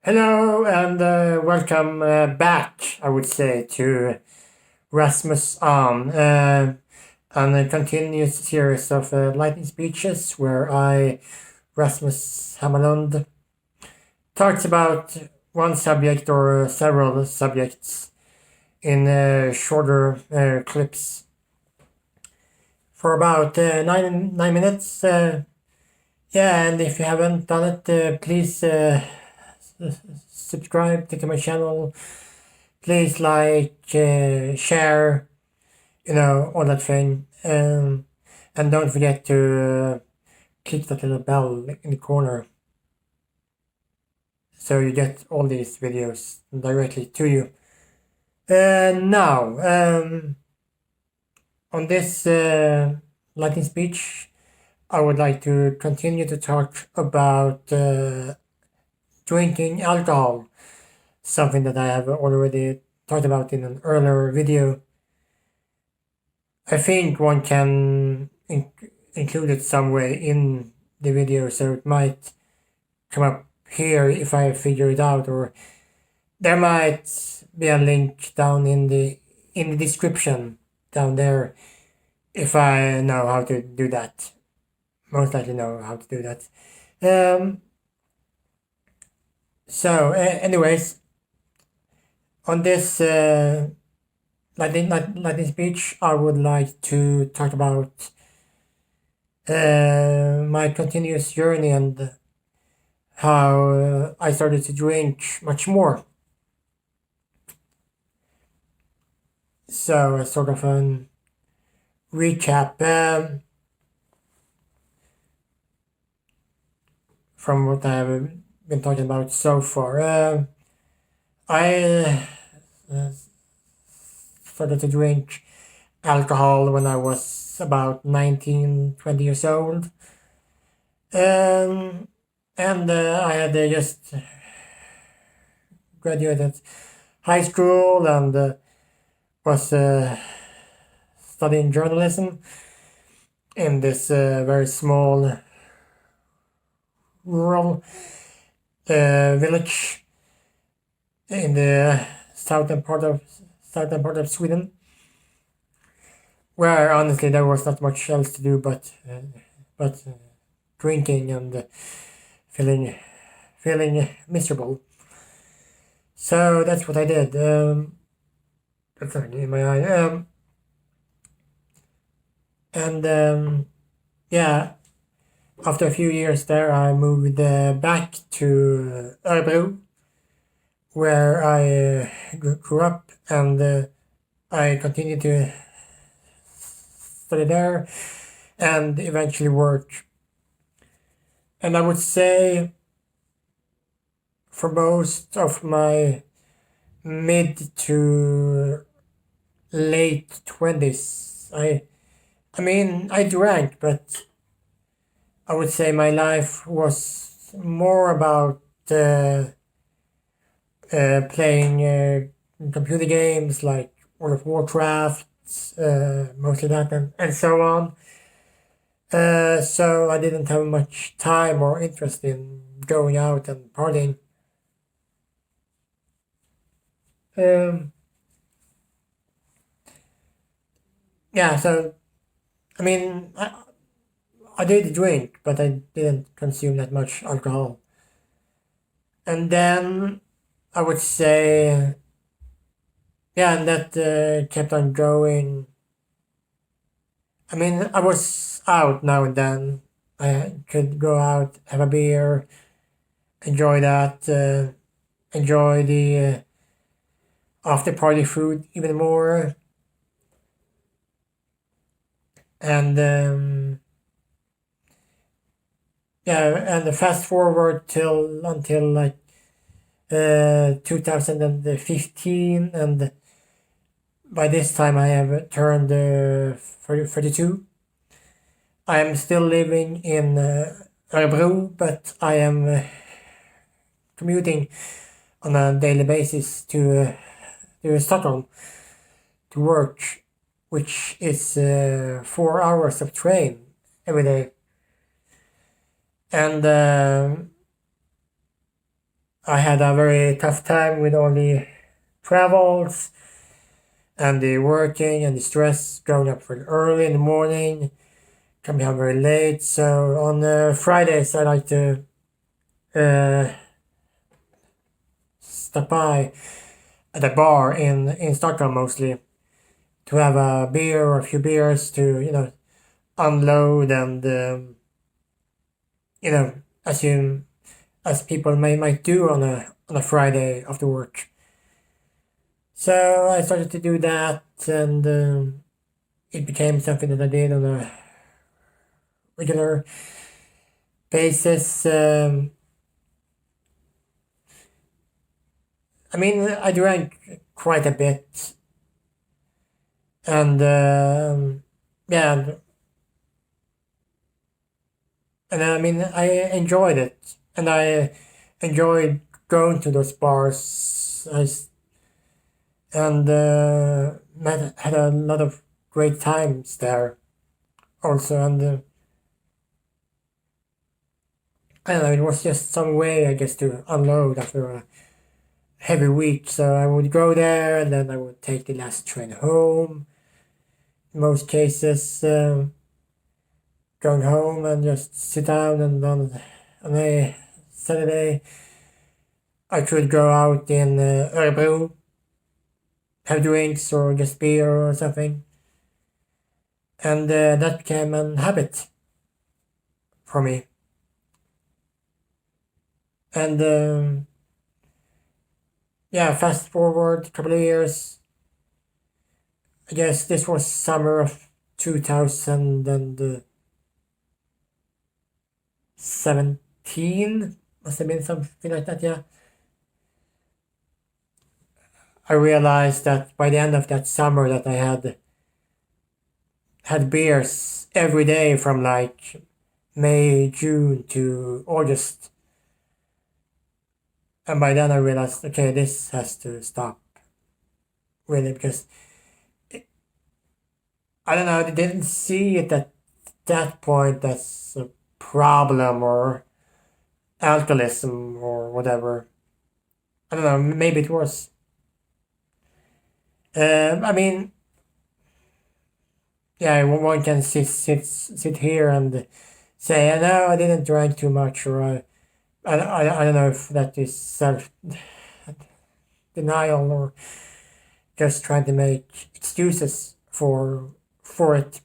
Hello and welcome back, I would say, to Rasmus on a continuous series of lightning speeches where Rasmus Hammarlund, talks about one subject or several subjects in shorter clips for about 9 minutes. Yeah, and if you haven't done it, please subscribe to my channel. Please like, share, all that thing. And don't forget to click that little bell in the corner so you get all these videos directly to you. Now, on this lightning speech, I would like to continue to talk about drinking alcohol, something that I have already talked about in an earlier video. I think one can include it some way in the video, so it might come up here if I figure it out, or there might be a link down in the description down there if I know how to do that. Most likely know how to do that. Anyways, on this lightning speech, I would like to talk about my continuous journey and how I started to drink much more. So, sort of a recap from what I have been talking about so far. I started to drink alcohol when I was about 19, 20 years old. And I had just graduated high school and was studying journalism in this very small rural village in the southern part of Sweden, where honestly there was not much else to do but drinking and feeling miserable. So that's what I did. That's in my eye. Yeah, after a few years there, I moved back to Örebro, where I grew up, and I continued to study there and eventually work. And I would say for most of my mid to late 20s, I drank, but I would say my life was more about playing computer games like World of Warcraft, mostly that, and so on. So I didn't have much time or interest in going out and partying. Yeah, so I did drink, but I didn't consume that much alcohol. And then I would say, yeah, and that kept on going. I was out now and then. I could go out, have a beer, enjoy that, enjoy the after party food even more. And yeah, and fast forward until like 2015, and by this time I have turned 32. I am still living in Örebro, but I am commuting on a daily basis to Stockholm to work, which is 4 hours of train every day. And I had a very tough time with all the travels and the working and the stress, going up very early in the morning, coming home very late. So on Fridays, I like to uh, stop by at a bar in Stockholm mostly to have a beer or a few beers to, unload and, you know, as you as people might do on a Friday after work. So I started to do that, and it became something that I did on a regular basis. I mean, I drank quite a bit, and yeah, and I mean, I enjoyed it, and I enjoyed going to those bars. And had a lot of great times there also, and I don't know, it was just some way, I guess, to unload after a heavy week. So I would go there, and then I would take the last train home. In most cases, going home and just sit down, and on a Saturday, I could go out in Örebro, have drinks or just beer or something, and that became an habit for me. And yeah, fast forward a couple of years. I guess this was summer of 2017. Must have been something like that, yeah. I realized that by the end of that summer that I had beers every day from like May, June to August. And by then I realized, okay, this has to stop. Really, because I don't know, I didn't see it at that point as a problem or alcoholism or whatever. I don't know, maybe it was. I mean, yeah, one can sit here and say, no, I didn't drink too much, or I don't know if that is self denial or just trying to make excuses for it.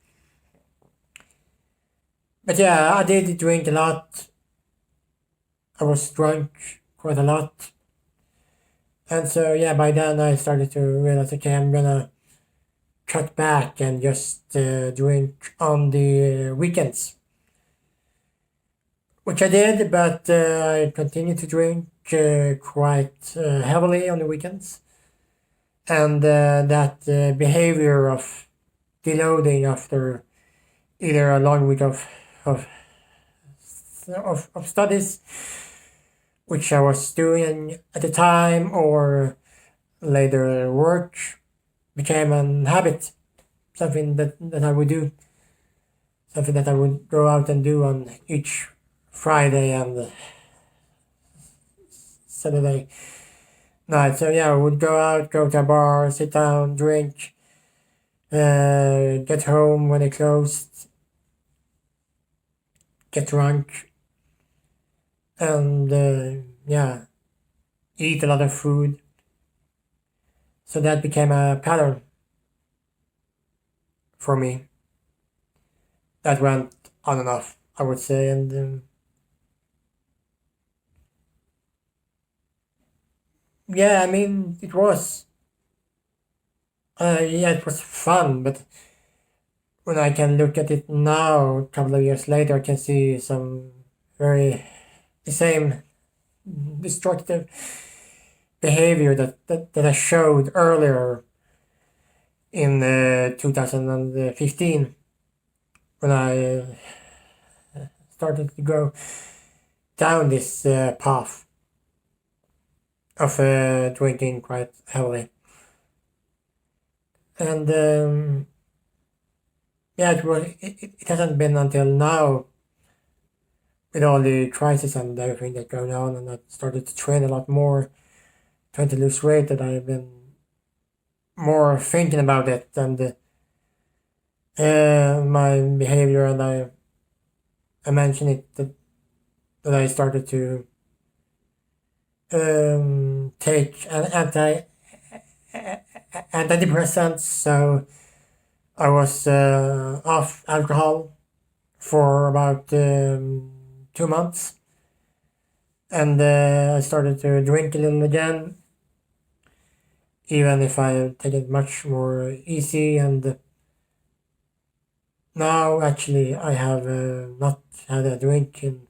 But yeah, I did drink a lot. I was drunk quite a lot. And so, yeah, by then I started to realize, okay, I'm gonna cut back and just drink on the weekends. Which I did, but I continued to drink quite heavily on the weekends. And that behavior of deloading after either a long week of, of studies, which I was doing at the time, or later work, became an habit, something that I would do, something that I would go out and do on each Friday and Saturday night. So yeah, I would go out, go to a bar, sit down, drink, get home when it closed, get drunk, and yeah, eat a lot of food. So that became a pattern for me that went on and off, I would say. And yeah, I mean, it was. Yeah, it was fun, but when I can look at it now, a couple of years later, I can see some very the same destructive behavior that I showed earlier in 2015 when I started to go down this path of drinking quite heavily. And yeah, it hasn't been until now with all the crisis and everything that's going on, and I started to train a lot more, trying to lose weight, that I've been more thinking about it and my behavior, and I mentioned it that I started to take an antidepressants, so I was off alcohol for about 2 months, and I started to drink a little again, even if I take it much more easy. And now actually I have not had a drink in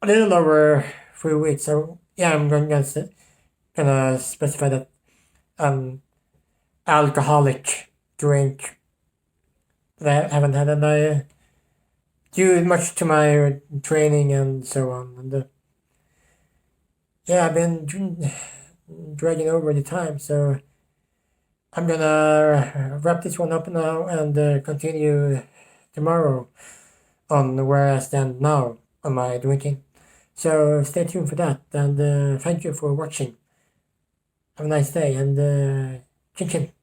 a little over 3 weeks. So yeah, I'm gonna specify that alcoholic drink that I haven't had, and I due much to my training and so on. And yeah, I've been dragging over the time, so I'm gonna wrap this one up now and continue tomorrow on where I stand now on my drinking. So stay tuned for that, and thank you for watching. Have a nice day, and chin chin.